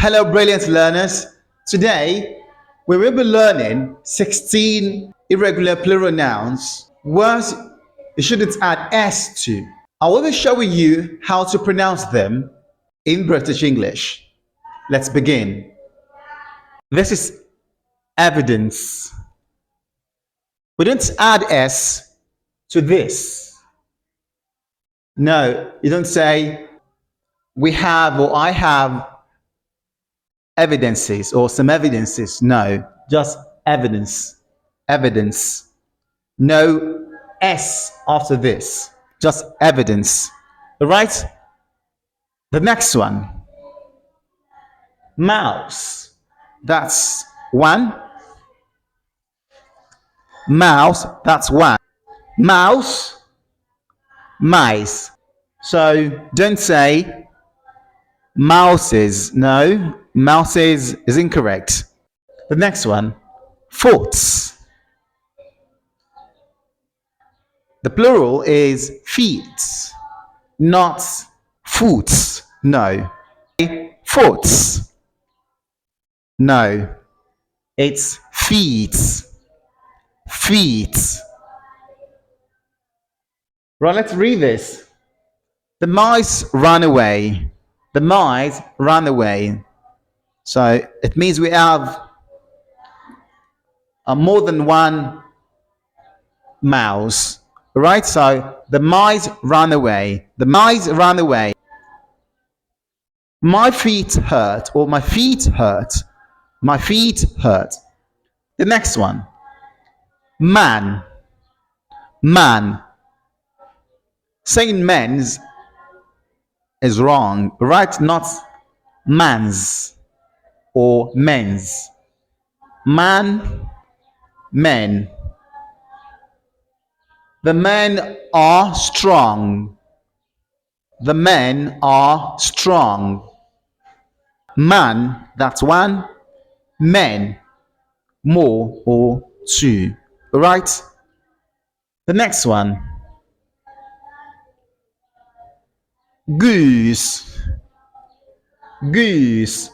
Hello, brilliant learners. Today, we will be learning 16 irregular plural nouns, words you shouldn't add S to. I will be showing you how to pronounce them in British English. Let's begin. This is evidence. We don't add S to this. No, you don't say we have or I have evidences or some evidences. No, just evidence. Evidence. No S after this. Just evidence. All right? The next one. Mouse. That's one. Mouse. That's one. Mouse. Mice. So don't say mouses. No, mouses is incorrect. The next one. Thoughts. The plural is feet, not foots. No. Thoughts. No. It's feet. Feet. Right, let's read this. The mice ran away. The mice ran away. So it means we have more than one mouse. Right? So the mice ran away. The mice ran away. My feet hurt, or my feet hurt. My feet hurt. The next one. Man. Man. Saying men's is wrong, right? Not man's or men's. Man, men. The men are strong. The men are strong. Man, that's one. Men, more or two. All right? The next one. Goose. Goose.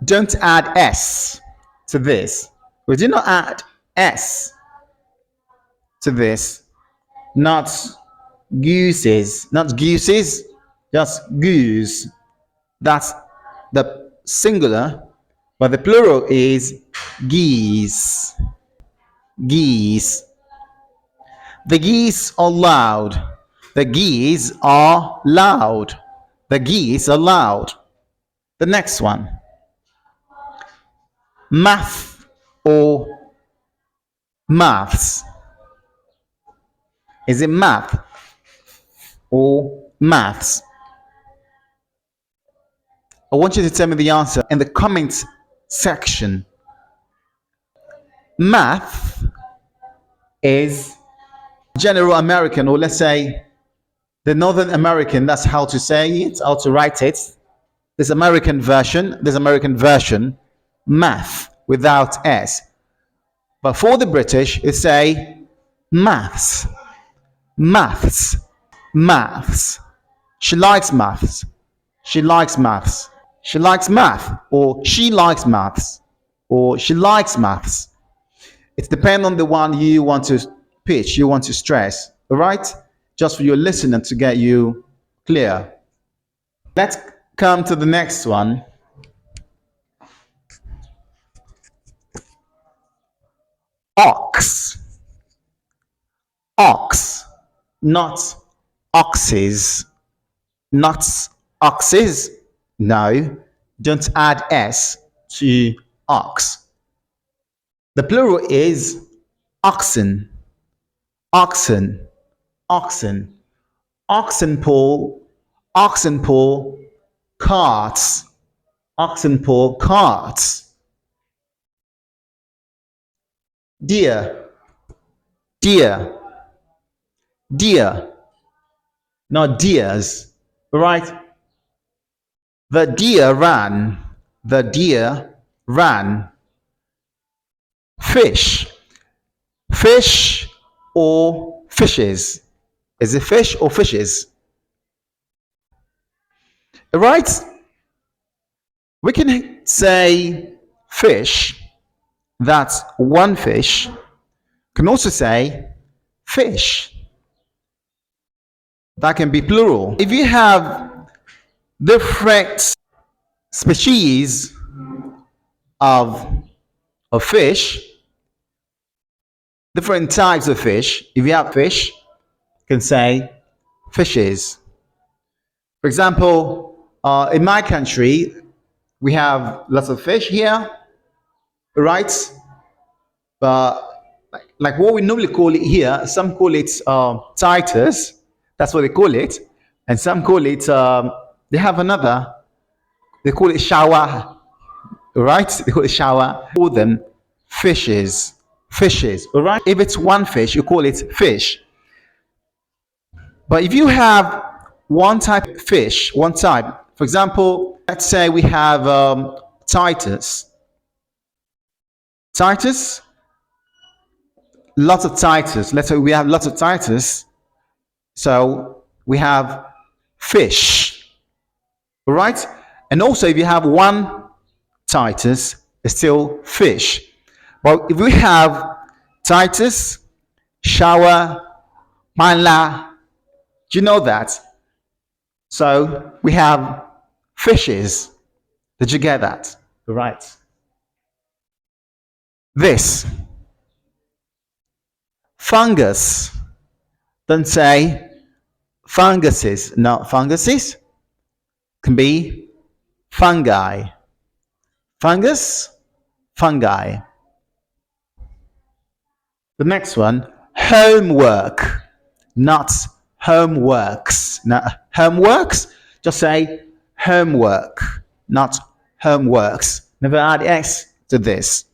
Don't add S to this. We do not add S to this. Not gooses. Not gooses. Just goose. That's the singular, but the plural is geese. Geese. The geese are loud. The geese are loud. The geese are loud. The next one. Math or maths. Is it math or maths? I want you to tell me the answer in the comments section. Math is general American, or let's say the Northern American. That's how to say it, how to write it. This American version, math without S. But for the British, it say maths. Maths. Maths. She likes maths. She likes maths. She likes math, or she likes maths, or she likes maths. It depends on the one you want to pitch, you want to stress. All right? Just for your listener to get you clear. Let's come to the next one. Ox. Ox. Not oxes. Not oxes. No. Don't add S to ox. The plural is oxen. Oxen. Oxen. Oxen pull. Oxen pull carts. Oxen pull carts. Deer. Deer. Deer. Not deers. Right? The deer ran. The deer ran. Fish. Fish or fishes. Is it fish or fishes? Right? We can say fish, that's one fish. Can also say fish, that can be plural. If you have different species of fish, different types of fish, if you have fish, you can say fishes. For example, in my country, we have lots of fish here, right? But like what we normally call it here, some call it Titus. That's what they call it, and some call it. They have another. They call it shower, right? They call it shower. Call them fishes. Fishes, all right? If it's one fish, you call it fish. But if you have one type of fish, one type, for example, let's say we have Titus. Titus, lots of Titus. Let's say we have lots of Titus. So we have fish, all right? And also, if you have one Titus, it's still fish. But if we have Titus, shower, manla, do you know that? So we have fishes. Did you get that? Right. This. Fungus. Don't say funguses. No, funguses can be fungi. Fungus, fungi. The next one, homework, not homeworks. No, homeworks, just say homework, not homeworks. Never add S to this.